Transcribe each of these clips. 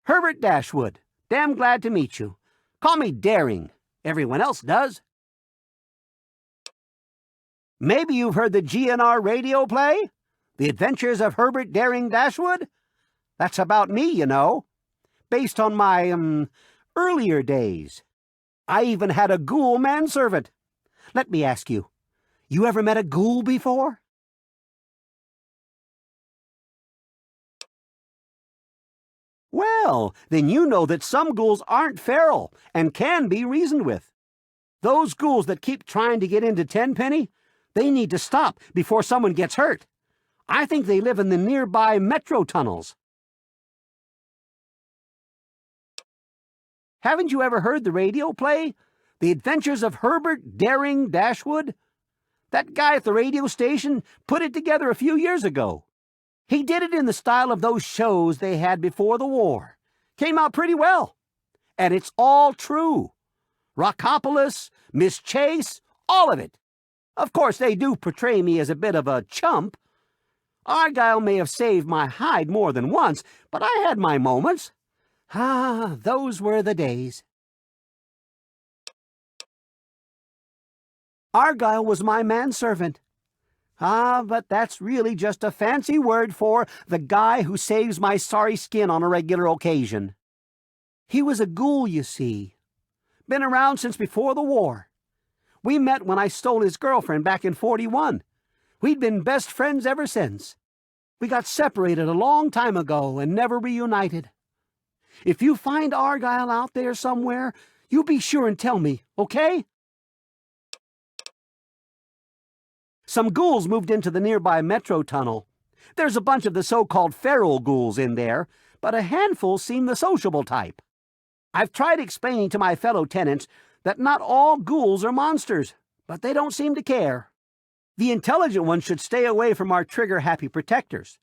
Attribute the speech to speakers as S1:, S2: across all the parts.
S1: Herbert Dashwood. Damn glad to meet you. Call me Daring. Everyone else does. Maybe you've heard the GNR radio play? The Adventures of Herbert Daring Dashwood? That's about me, you know. Based on my, earlier days. I even had a ghoul manservant. Let me ask you, you ever met a ghoul before? Well, then you know that some ghouls aren't feral and can be reasoned with. Those ghouls that keep trying to get into Tenpenny, they need to stop before someone gets hurt. I think they live in the nearby metro tunnels. Haven't you ever heard the radio play? The Adventures of Herbert Daring Dashwood? That guy at the radio station put it together a few years ago. He did it in the style of those shows they had before the war. Came out pretty well. And it's all true. Rockopolis, Miss Chase, all of it. Of course, they do portray me as a bit of a chump. Argyle may have saved my hide more than once, but I had my moments. Ah, those were the days. Argyle was my manservant. Ah, but that's really just a fancy word for the guy who saves my sorry skin on a regular occasion. He was a ghoul, you see. Been around since before the war. We met when I stole his girlfriend back in '41. We'd been best friends ever since. We got separated a long time ago and never reunited. If you find Argyle out there somewhere, you be sure and tell me, okay? Some ghouls moved into the nearby metro tunnel. There's a bunch of the so-called feral ghouls in there, but a handful seem the sociable type. I've tried explaining to my fellow tenants that not all ghouls are monsters, but they don't seem to care. The intelligent ones should stay away from our trigger-happy protectors.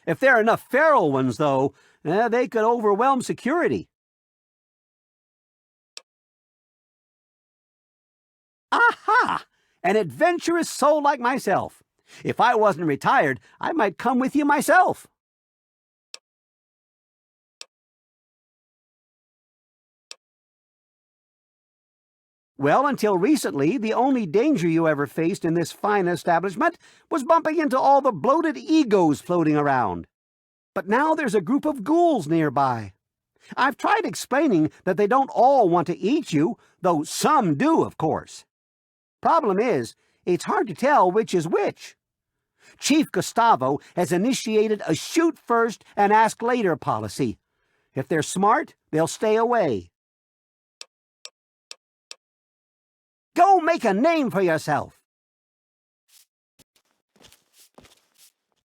S1: If there are enough feral ones, though, they could overwhelm security. Aha! An adventurous soul like myself. If I wasn't retired, I might come with you myself. Well, until recently, the only danger you ever faced in this fine establishment was bumping into all the bloated egos floating around. But now there's a group of ghouls nearby. I've tried explaining that they don't all want to eat you, though some do, of course. Problem is, it's hard to tell which is which. Chief Gustavo has initiated a shoot first and ask later policy. If they're smart, they'll stay away. Go make a name for yourself.